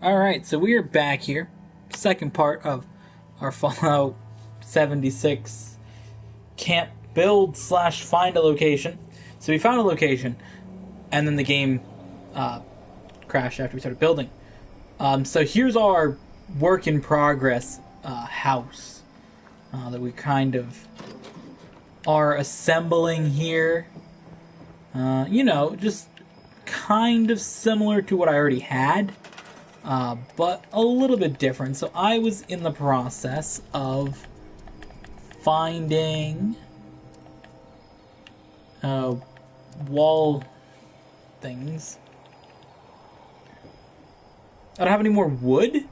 Alright, so we are back here. Second part of our Fallout 76 camp build slash find a location. So we found a location, and then the game crashed after we started building. So here's our work in progress house that we kind of are assembling here. Just kind of similar to what I already had. But a little bit different. So I was in the process of finding wall things. I don't have any more wood?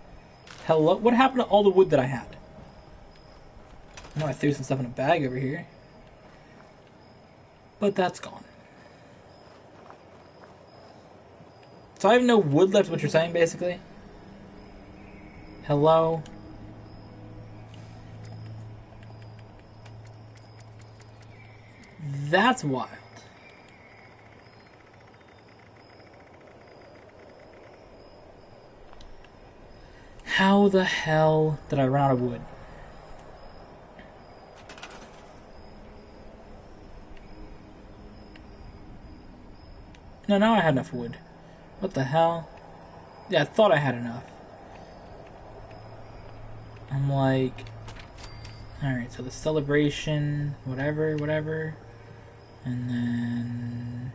Hello? What happened to all the wood that I had? I know I threw some stuff in a bag over here. But that's gone. So I have no wood left, what you're saying, basically? Hello? That's wild. How the hell did I run out of wood? No, now I had enough wood. What the hell? Yeah, I thought I had enough. I'm like... Alright, so the celebration, whatever. And then...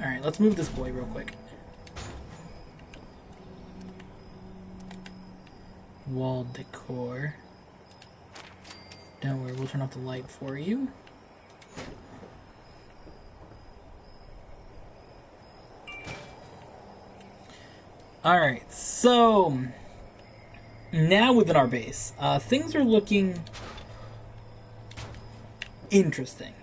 Alright, let's move this boy real quick. Wall decor. Don't worry, we'll turn off the light for you. Alright, so now within our base, things are looking interesting.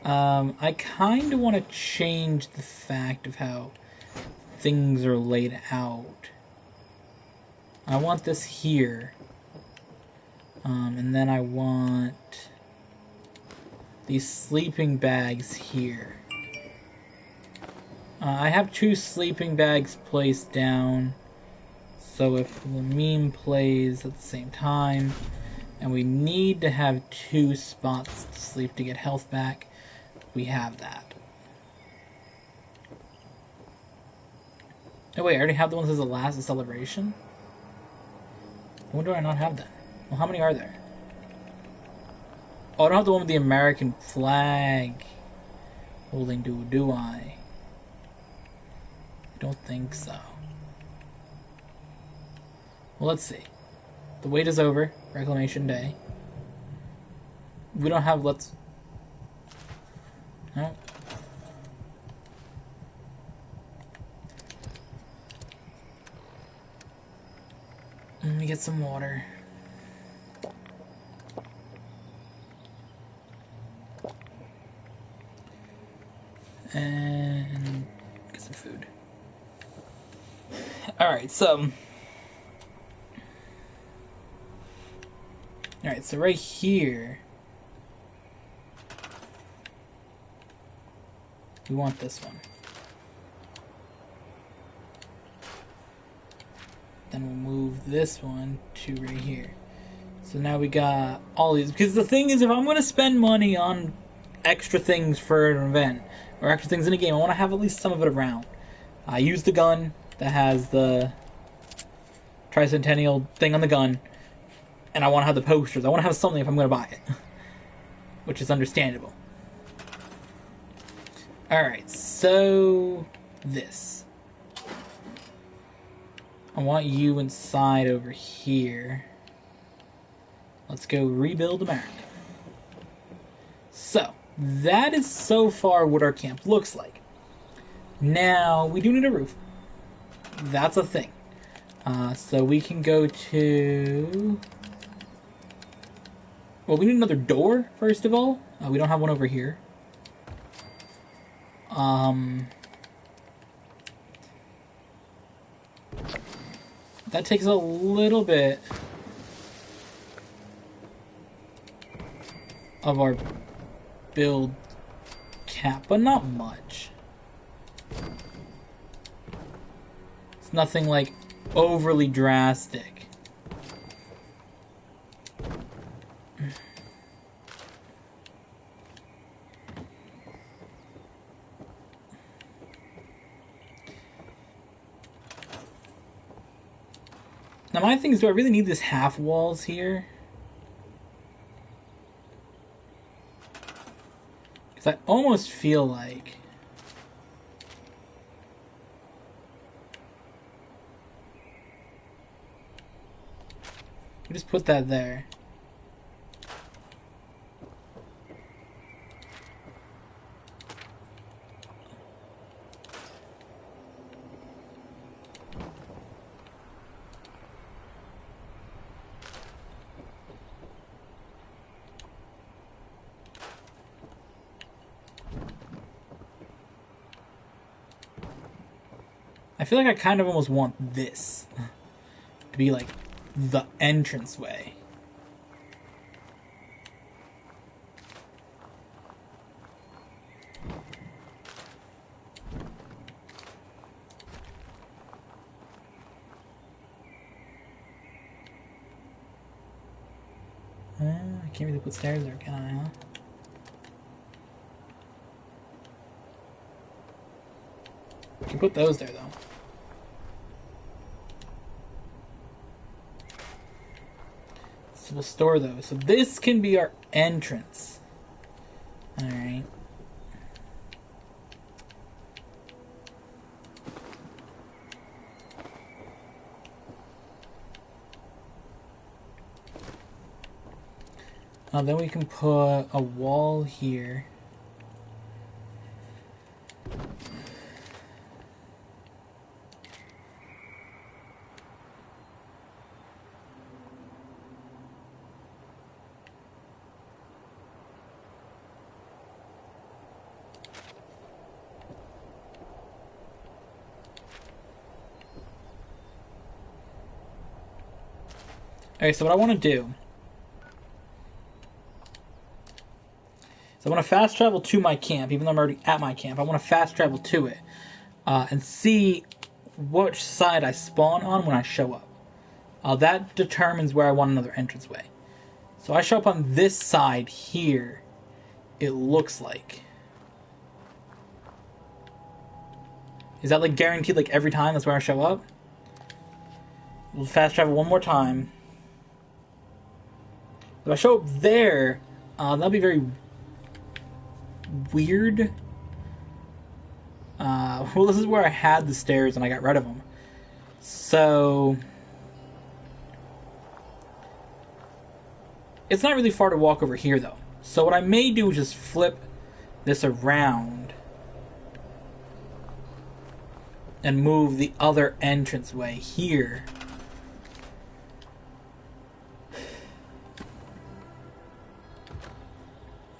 I kind of want to change the fact of how things are laid out. I want this here. And then I want these sleeping bags here. I have 2 sleeping bags placed down, so if the meme plays at the same time, and we need to have 2 spots to sleep to get health back, we have that. Oh wait, I already have the ones as the last celebration? When do I not have that? Well, how many are there? Oh, I don't have the one with the American flag holding, do I? I don't think so. Well, let's see. The wait is over. Reclamation Day. We don't have, No. Let me get some water. And get some food. Alright, so right here we want this one. Then we'll move this one to right here. So now we got all these, because the thing is, if I'm going to spend money on extra things for an event or extra things in a game, I want to have at least some of it around. I use the gun that has the tricentennial thing on the gun, and I want to have the posters. I want to have something if I'm going to buy it, which is understandable. Alright, so this. I want you inside over here. Let's go rebuild America. So, that is so far what our camp looks like. Now, we do need a roof. That's a thing. So we can go to... Well, we need another door, first of all. We don't have one over here. That takes a little bit of our build cap, but not much. It's nothing like overly drastic. Now my thing is, do I really need this half walls here? Because I almost feel like we just put that there. I feel like I kind of almost want this to be like the entranceway. I can't really put stairs there, can I, huh? I can put those there, though. So we'll store those. So this can be our entrance. Alright. Then we can put a wall here. Alright, so what I want to do, so I want to fast travel to my camp, even though I'm already at my camp. I want to fast travel to it and see which side I spawn on when I show up. That determines where I want another entranceway. So I show up on this side here, it looks like. Is that like guaranteed like every time that's where I show up? We'll fast travel one more time. If I show up there, that'll be very weird. Well, this is where I had the stairs and I got rid of them. So it's not really far to walk over here, though. So what I may do is just flip this around and move the other entranceway here.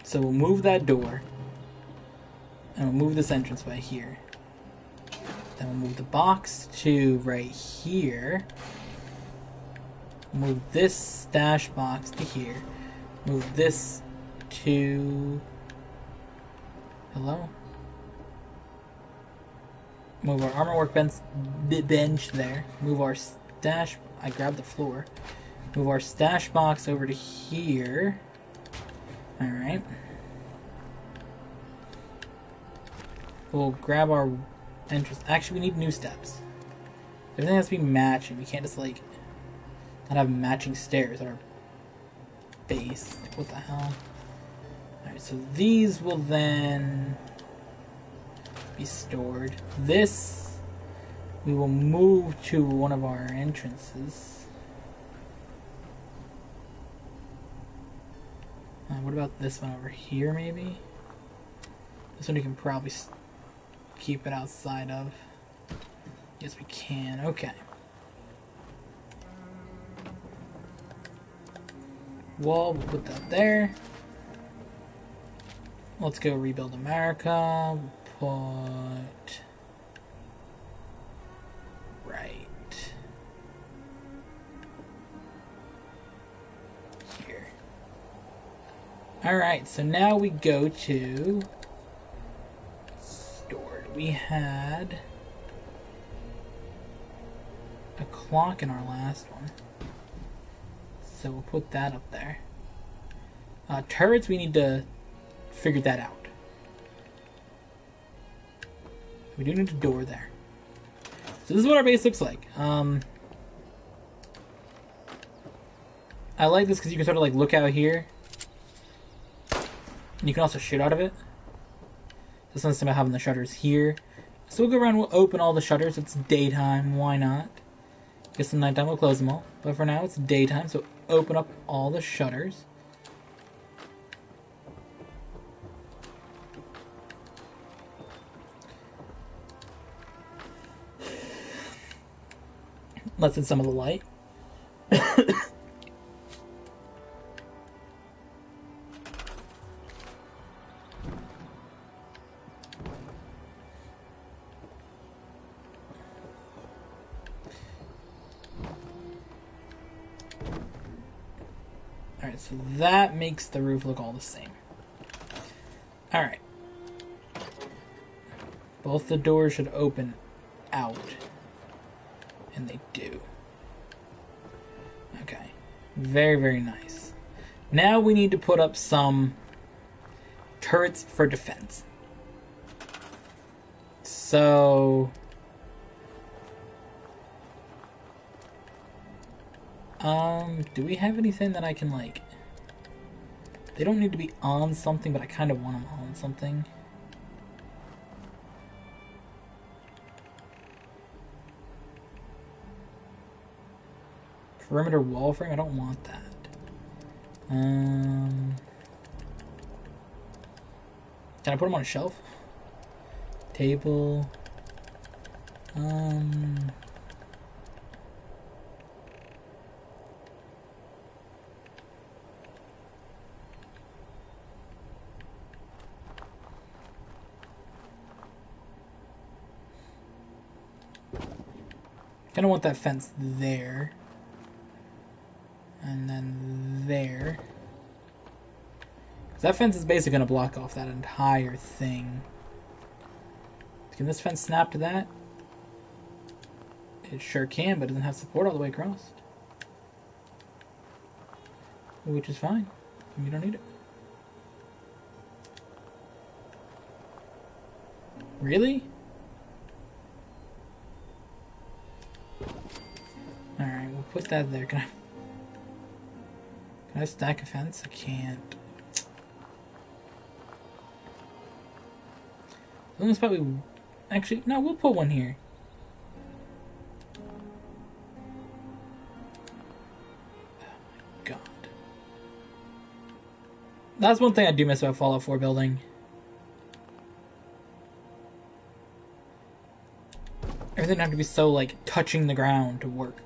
So we'll move that door, and we'll move this entranceway here. Then we'll move the box to right here. Move this stash box to here. Move this to... Hello? Move our armor workbench there. Move our stash... I grabbed the floor. Move our stash box over to here. Alright. We'll grab our entrance. Actually, we need new steps. Everything has to be matching. We can't just, like, not have matching stairs at our base. Like, what the hell? Alright, so these will then be stored. This we will move to one of our entrances. What about this one over here, maybe? This one you can probably keep it outside of. Yes, we can. Okay. Wall, we'll put that there. Let's go rebuild America. We'll put... right here. Alright, so now we go to stored. We had a clock in our last one. So we'll put that up there. Turrets, we need to figure that out. We do need a door there. So this is what our base looks like. I like this because you can sort of like look out here. And you can also shoot out of it. That's nice about having the shutters here. So we'll go around, we'll open all the shutters. It's daytime, why not? Get some nighttime, we'll close them all. But for now, it's daytime, so open up all the shutters. Lets in some of the light. Alright, so that makes the roof look all the same. Alright. Both the doors should open out. And they do. Okay. Very, very nice. Now we need to put up some turrets for defense. So... do we have anything that I can, like... They don't need to be on something, but I kind of want them on something. Perimeter wall frame? I don't want that. Can I put them on a shelf? Table. Kind of want that fence there. And then there. That fence is basically going to block off that entire thing. Can this fence snap to that? It sure can, but it doesn't have support all the way across. Which is fine. You don't need it. Really? Alright, we'll put that there. Can I stack a fence? I can't. The only spot we... Actually, no, we'll put one here. Oh my god. That's one thing I do miss about Fallout 4 building. Everything had to be so, like, touching the ground to work.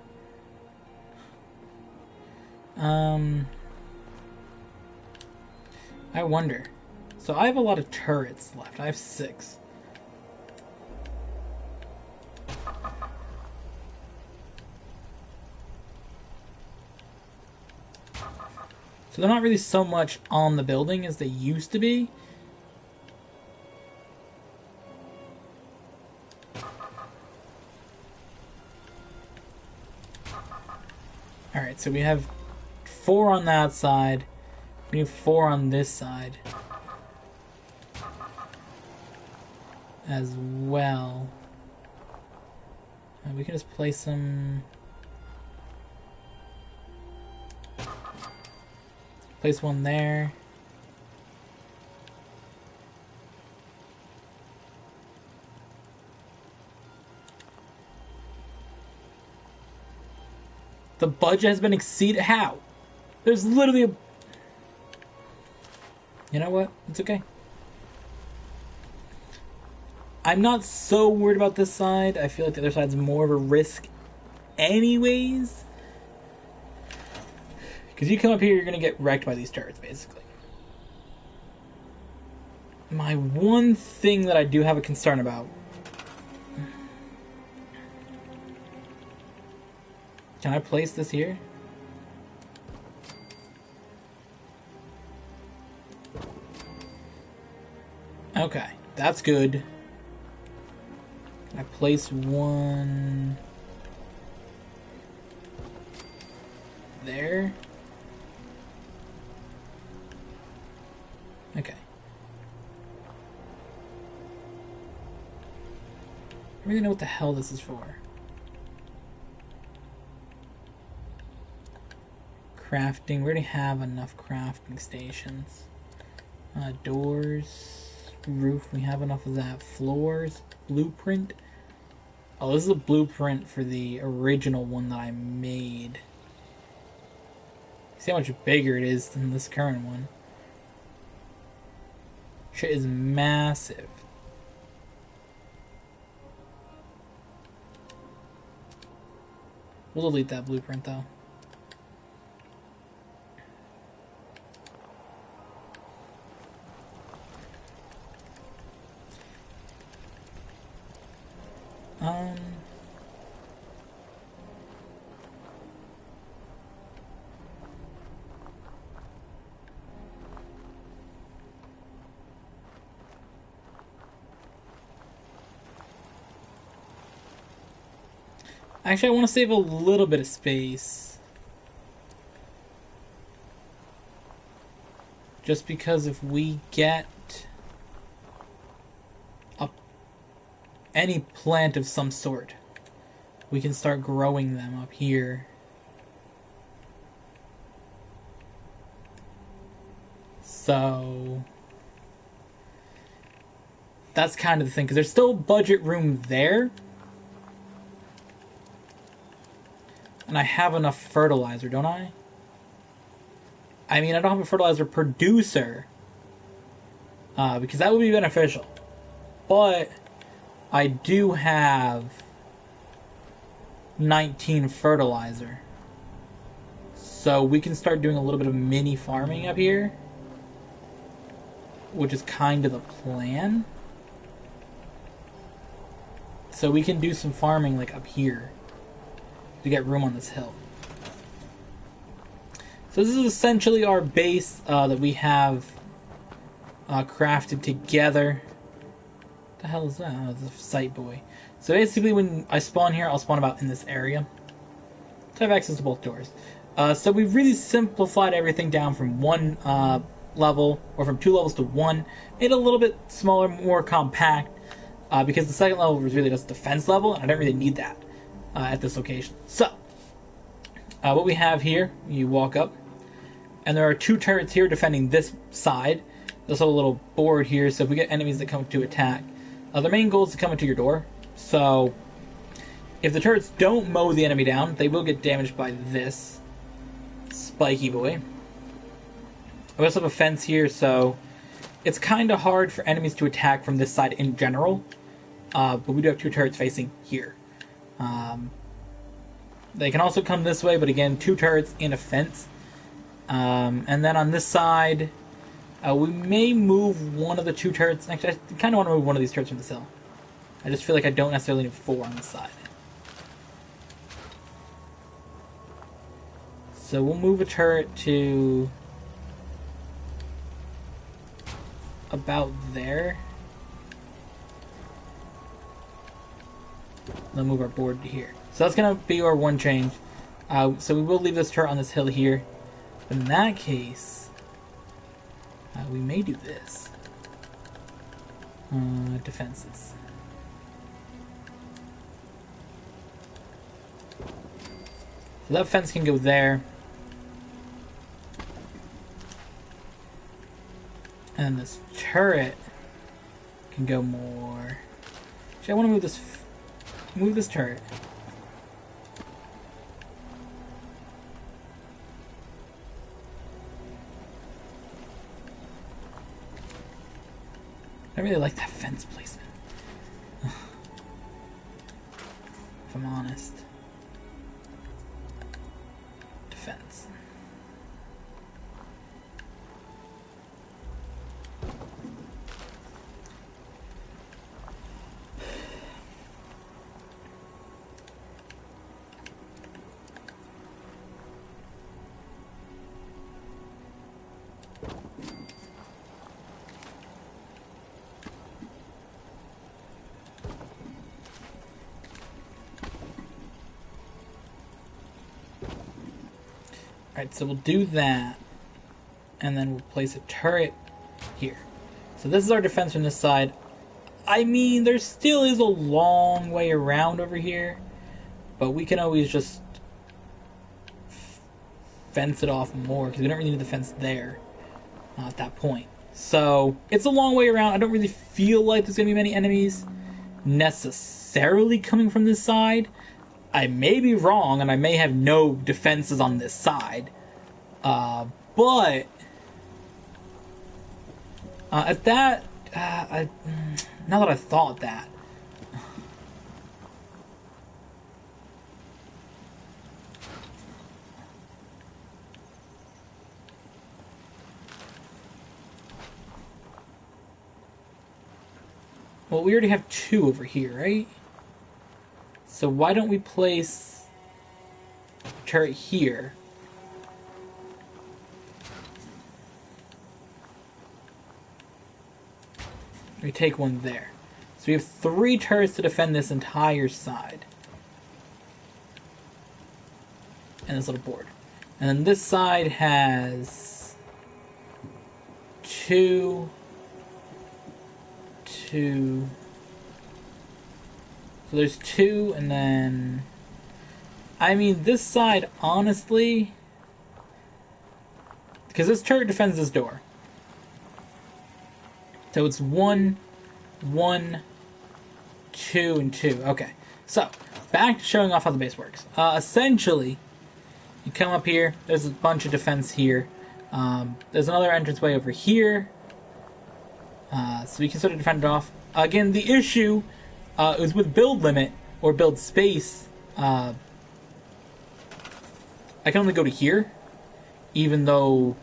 I wonder. So I have a lot of turrets left. I have 6. So they're not really so much on the building as they used to be. Alright, so we have 4 on that side. We have 4 on this side. As well. We can just place some... Place one there. The budget has been exceeded. How? There's literally a... You know what? It's okay. I'm not so worried about this side. I feel like the other side's more of a risk anyways. Because you come up here, you're going to get wrecked by these turrets, basically. My one thing that I do have a concern about... Can I place this here? Okay, that's good. I place one there. Okay. I don't really know what the hell this is for. Crafting. We already have enough crafting stations. Doors. Roof. We have enough of that. Floors. Blueprint. Oh, this is a blueprint for the original one that I made. See how much bigger it is than this current one. Shit is massive. We'll delete that blueprint though. Actually, I want to save a little bit of space. Just because if we get any plant of some sort, we can start growing them up here. So that's kind of the thing, because there's still budget room there. And I have enough fertilizer, don't I? I mean, I don't have a fertilizer producer. Because that would be beneficial. But I do have 19 fertilizer. So we can start doing a little bit of mini farming up here. Which is kind of the plan. So we can do some farming like up here. To get room on this hill. So this is essentially our base that we have crafted together. What the hell is that? Oh, it's a sight boy. So basically when I spawn here, I'll spawn about in this area. So I have access to both doors. So we've really simplified everything down from one level, or from 2 levels to 1. Made it a little bit smaller, more compact, because the second level was really just defense level, and I don't really need that. At this location. So, what we have here, you walk up, and there are 2 turrets here defending this side. There's a little board here, so if we get enemies that come to attack, their main goal is to come into your door. So, if the turrets don't mow the enemy down, they will get damaged by this spiky boy. We also have a fence here, so it's kind of hard for enemies to attack from this side in general, but we do have 2 turrets facing here. They can also come this way, but again, 2 turrets in a fence. And then on this side, we may move one of the 2 turrets. Actually, I kind of want to move one of these turrets from this hill. I just feel like I don't necessarily need 4 on this side. So we'll move a turret to about there. Then move our board to here. So that's going to be our one change. So we will leave this turret on this hill here. But in that case, we may do this. Defenses. So that fence can go there. And this turret can go more. Actually, I want to move this turret. I really like that fence placement. If I'm honest. Defense. Alright, so we'll do that. And then we'll place a turret here. So this is our defense from this side. I mean, there still is a long way around over here. But we can always just fence it off more, because we don't really need the fence there at that point. So it's a long way around. I don't really feel like there's going to be many enemies necessarily coming from this side. I may be wrong, and I may have no defenses on this side. But at that, now that I thought that, well, we already have 2 over here, right? So why don't we place a turret here? We take one there. So we have 3 turrets to defend this entire side. And this little board. And then this side has 2... So there's 2, and then... I mean, this side, honestly... Because this turret defends this door. So it's 1, 1, 2, and 2. Okay. So, back to showing off how the base works. Essentially, you come up here. There's a bunch of defense here. There's another entranceway over here. So we can sort of defend it off. Again, the issue is with build limit, or build space. I can only go to here, even though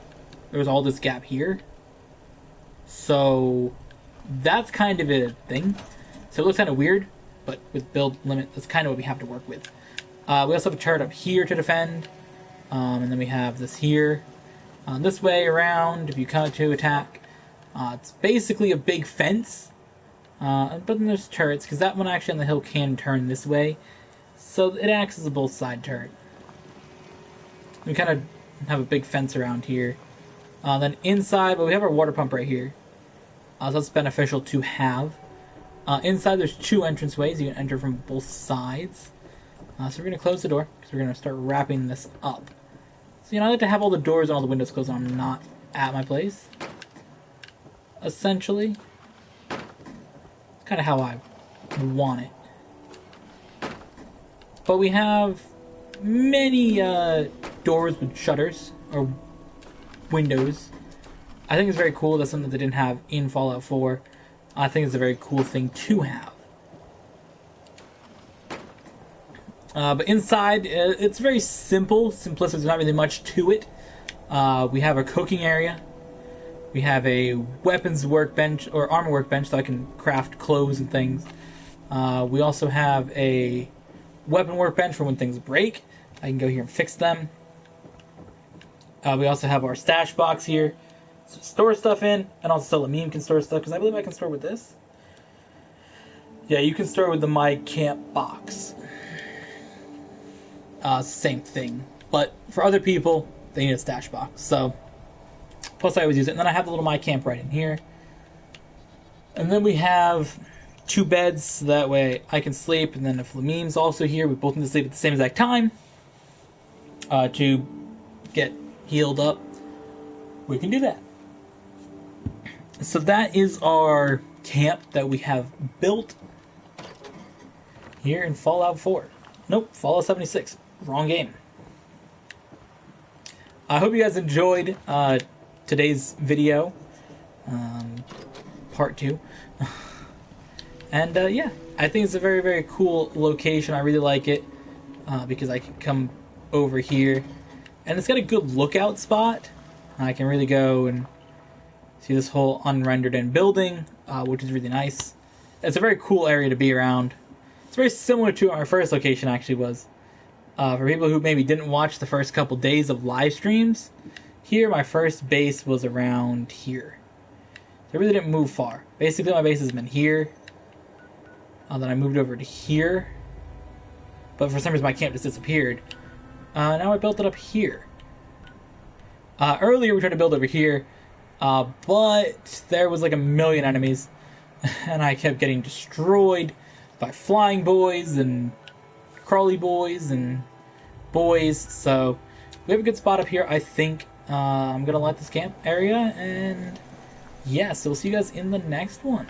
there's all this gap here. So that's kind of a thing. So it looks kind of weird, but with build limit, that's kind of what we have to work with. We also have a turret up here to defend, and then we have this here. This way around, if you come to attack, it's basically a big fence. But then there's turrets, because that one actually on the hill can turn this way. So it acts as a both side turret. We kind of have a big fence around here. Then inside, well, we have our water pump right here. So that's beneficial to have. Inside there's 2 entranceways. You can enter from both sides. So we're going to close the door, because we're going to start wrapping this up. So, I like to have all the doors and all the windows closed when I'm not at my place. Essentially. Kind of how I want it. But we have many doors with shutters, or windows. I think it's very cool. That's something they didn't have in Fallout 4. I think it's a very cool thing to have. But inside, it's very simple. Simplistic. There's not really much to it. We have a cooking area. We have a weapons workbench, or armor workbench, so I can craft clothes and things. We also have a weapon workbench for when things break. I can go here and fix them. We also have our stash box here to store stuff in, and also C.A.M.P can store stuff, because I believe I can store with this. Yeah, you can store with the C.A.M.P box. Same thing. But for other people, they need a stash box. So, plus I always use it. And then I have the little C.A.M.P right in here. And then we have 2 beds, so that way I can sleep. And then if C.A.M.P's also here, we both need to sleep at the same exact time to get healed up. We can do that. So that is our camp that we have built here in Fallout 4. Nope, Fallout 76. Wrong game. I hope you guys enjoyed today's video. Part 2. And yeah, I think it's a very, very cool location. I really like it because I can come over here. And it's got a good lookout spot. I can really go and see this whole unrendered in building, which is really nice. It's a very cool area to be around. It's very similar to our first location actually was. For people who maybe didn't watch the first couple days of live streams, here my first base was around here. So I really didn't move far. Basically my base has been here. Then I moved over to here. But for some reason my camp just disappeared. Now I built it up here. Earlier we tried to build over here, but there was like a million enemies, and I kept getting destroyed by flying boys and crawly boys and boys. So we have a good spot up here. I think I'm gonna light this camp area, and yeah, so we'll see you guys in the next one.